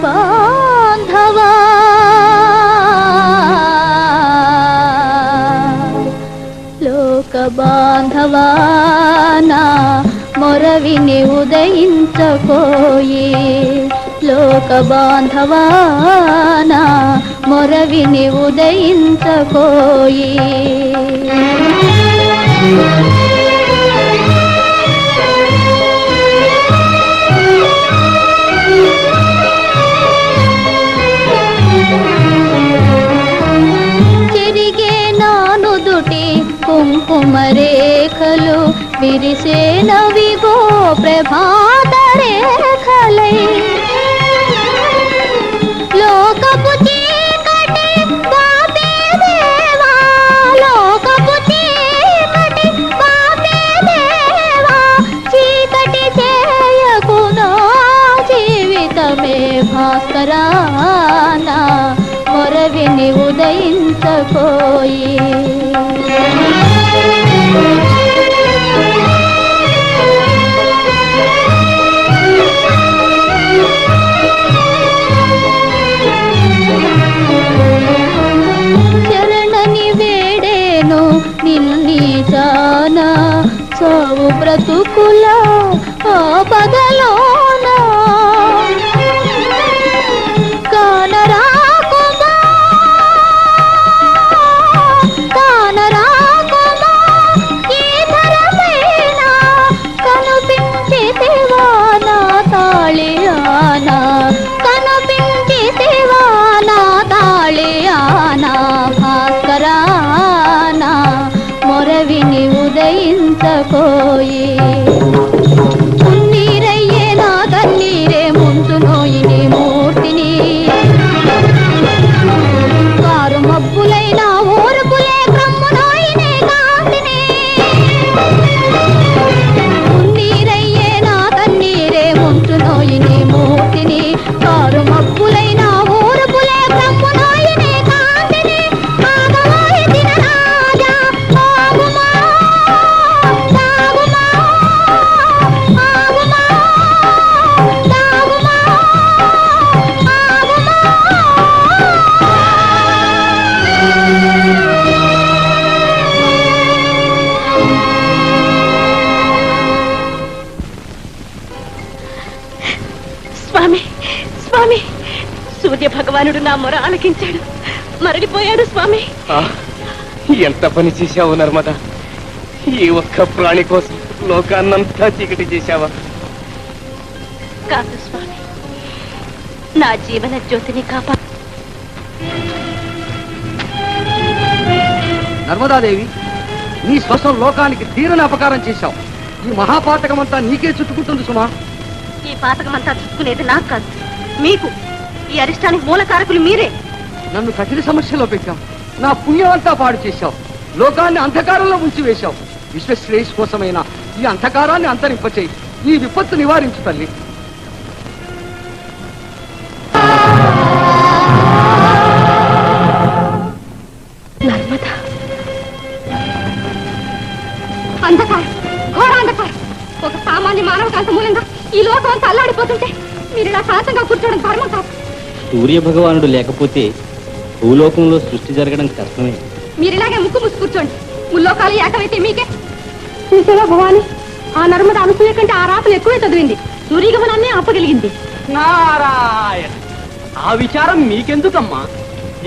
బాంధవా లోక బాంధవా నా మొరవిని ఉదయించకోయి లోక బాంధవా నా మొరవిని ఉదయించకోయి చెరిగే నానుదుటి కుంకుమ రేఖలు విరిసేనవిగో ప్రభాత రేఖలై లోకపు చీకటి పాపే దేవా లోకపు చీకటి పాపే దేవా చీకటి చేయకునా జీవితమే భాస్కరా నా మొరవిని ఉదయించకోయి శరణని వేడేను నిన్ని జానా సావు బ్రతుకుల ఆపదలోనా కానరాకుమా ఈ ధరమైన కనిపించితివా నా తాళియానా కనిపించితివా నా తాళియానా భాస్కరానా మొరవిని ఉదయించకోయి ఉన్నీరయ్యే నా కన్నీరే ముంచునోయి నీ మూర్తిని కారు మబ్బులైన ఊరుకులే కమ్మునోయి నీ కాంతిని ఉన్నీరయ్యే నా కన్నీరే ముంచునోయి నీ మూర్తిని కారు మబ్బులైన ఊరుకులే కమ్మునోయి నీ కాంతిని ఆగవోయి దినరాజా ఆగుమా సాగుమా ఆగుమా సాగుమా ఆగుమా స్వామి స్వామి సూర్య భగవానుడు నా మొర ఆలకించాడు మరలిపోయాడు స్వామి ఎంత పని చేశావు నర్మదా ఈ ఒక్క ప్రాణి కోసం లోకాన్నంతా చీకటి చేశావా కాదు స్వామి నా జీవన జ్యోతిని కాపా నర్మదాదేవి నీ శ్వాసం లోకానికి తీరని అపకారం చేశావు ఈ మహాపాతకమంతా నీకే చుట్టుకుంటుంది సుమా ఈ పాతకమంతా చుట్టుకునేది నాకు కాదు మీకు ఈ అరిష్టానికి మూల కారకులు మీరే నన్ను కఠిన సమస్యలో పెట్టావు నా పుణ్యం అంతా పాడు చేశావు లోకాన్ని అంధకారంలో ఉంచివేశావు విశ్వశ్రేయస్ కోసమైన ఈ అంధకారాన్ని అంతరింపచేయి ఈ విపత్తు నివారించు తల్లి నర్మదా అంధకారం ఘోర అంధకారం ఒక సామాన్య మానవ కాంత మూలంగా ఈ లోకం అంతా అల్లాడిపోతుంటే మీరు ఇలా శాంతంగా కూర్చోవడం ధర్మం కాదు సూర్య భగవానుడు లేకపోతే భూలోకంలో సృష్టి జరగడం కష్టమే మీరు ఇలాగే ముక్కు మూసి కూర్చోండి ముల్లోకాలు ఏకమైతే మీకే చూసావా భవాని ఆ నర్మద అనసూయ కంటే ఆ రాతలు ఎక్కువే చదివింది సూర్యగమనాన్ని ఆపగలిగింది నారాయణ ఆ విచారం మీకెందుకమ్మా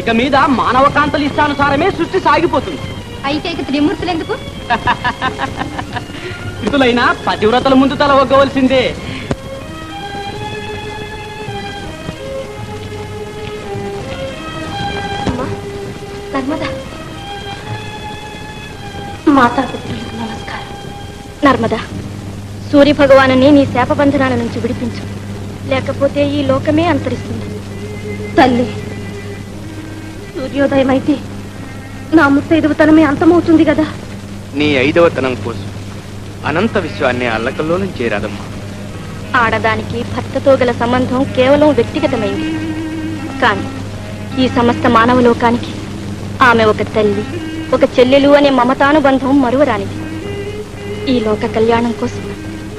ఇక మీద మానవ కాంతలు ఇష్టానుసారమే సృష్టి సాగిపోతుంది అయితే ఇక త్రిమూర్తులు ఎందుకు స్థితులైనా పతివ్రతల ముందు తల ఒగ్గవలసిందే నర్మదా మాతాపితృలకు నమస్కారం నర్మదా సూర్య భగవాను నీ శాపబంధనాల నుంచి విడిపించు లేకపోతే ఈ లోకమే అంతరిస్తుంది తల్లి సూర్యోదయం అయితే నా ముత్తైదువతనమే అంతమవుతుంది కదా నీ ఐదవతనం కోసం అనంత విశ్వాన్ని అల్లకల్లోనం చేరాదమ్మా ఆడదానికి భర్తతో గల సంబంధం కేవలం వ్యక్తిగతమైంది కానీ ఈ సమస్త మానవ లోకానికి ఆమె ఒక తల్లి ఒక చెల్లెలు అనే మమతానుబంధం మరువరానిది ఈ లోక కళ్యాణం కోసం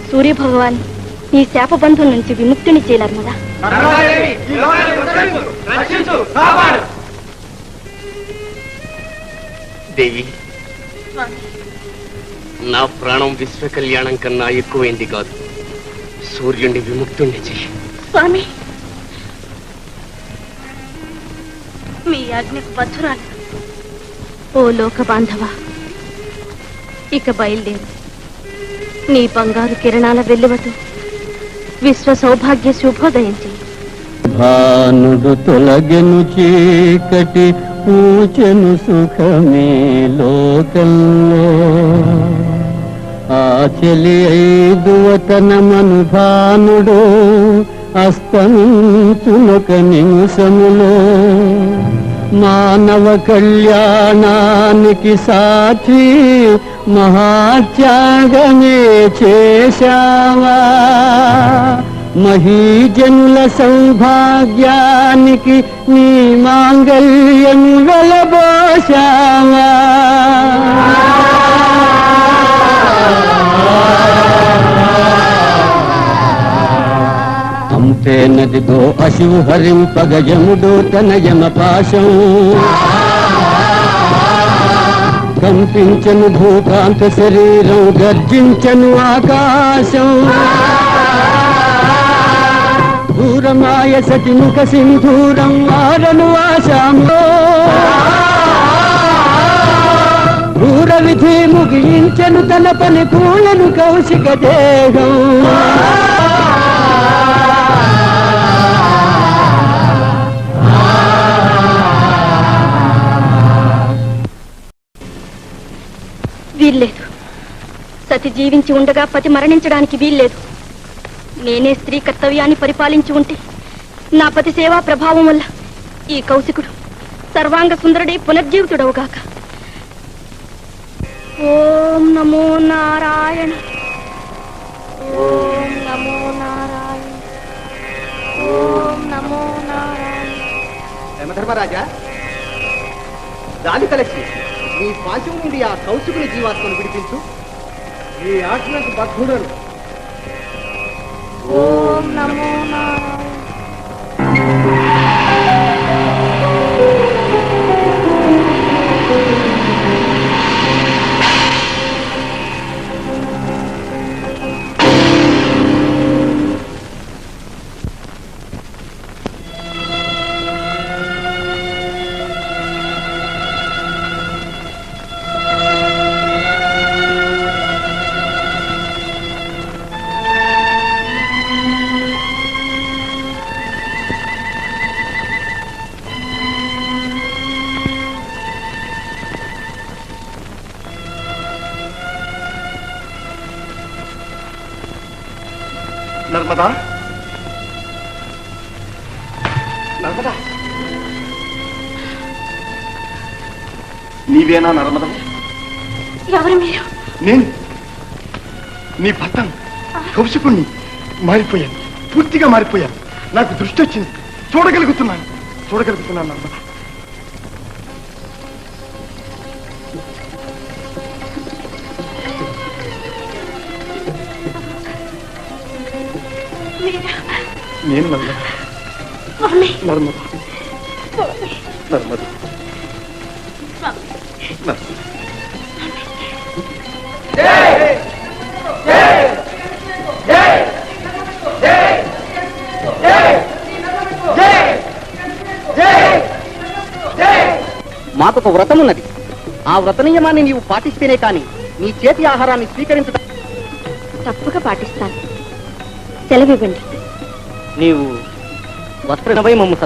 సూర్య భగవాన్ నీ శాపబంధం నుంచి విముక్తిని చేయనర్మదా. దేవి, నా ప్రాణం విశ్వ కళ్యాణం కన్నా ఎక్కువైంది కాదు. సూర్యుణ్ణి విముక్తుణ్ణి చెయ్యి. స్వామి, మీ ఆజ్ఞకు బద్ధురాలు. ఓ లోక బాంధవ, ఇక బయలుదేరు. నీ బంగారు కిరణాల వెల్లువతో విశ్వ సౌభాగ్య శుభోదయం చెయ్యి. భానుడు తొలగెను చీకటి పూచెను సుఖమే లోకంలో. ఆ చెలి ఐదువతనమను భానుడు అస్తమించునొక నిమిషములో. మానవ కళ్యాణానికి సాక్షి మహాత్యాగమే చేశావా. మహీజనుల సౌభాగ్యానికి నీ మాంగళ్యం వెలబోశావా. అంతే నదితో అశువు హరింపగ యముడు తన యమ పాశం. కంపించను భూకాంత శరీరం, గర్జించను ఆకాశం. దూరమాయ సతిముఖ సింధూరం, ఆరను ఆశాంలో. దూర విధి ముగించెను తన పని పూలను కౌశిక దేహం. వీల్లేదు. సతి జీవించి ఉండగా పతి మరణించడానికి వీల్లేదు. నేనే స్త్రీ కర్తవ్యాన్ని పరిపాలించి ఉంటే నా పతి సేవా ప్రభావం వల్ల ఈ కౌశికుడు సర్వాంగ సుందరుడే పునర్జీవితుడవుగాక. ఓం నమో నారాయణ. ఓం నమో నారాయణ. ఓం నమో నారాయణ. యమధర్మరాజా, దాని తలచి నీ పాశం నుండి ఆ కౌశికుని జీవాత్మను విడిపించు. నీ ఆజ్ఞకు బద్ధుడను. ఓం నమో నారాయణ. నర్మదా, నర్మదా, నీవేనా నర్మదా? ఎవరు మీరు? నేను నీ భర్తను, కౌశికుణ్ణి. మారిపోయాను, పూర్తిగా మారిపోయాను. నాకు దృష్టి వచ్చింది. చూడగలుగుతున్నాను నర్మదా. నేను నర్మదా, నర్మదా, నర్మదా, నర్మదా. మాకొక వ్రతం ఉన్నది. ఆ వ్రత నియమాన్ని నీవు పాటిస్తేనే కాని నీ చేతి ఆహారాన్ని స్వీకరించడం. తప్పక పాటిస్తాను. సెలవివ్వండి. నీవు వస్త్రమై మమ్మ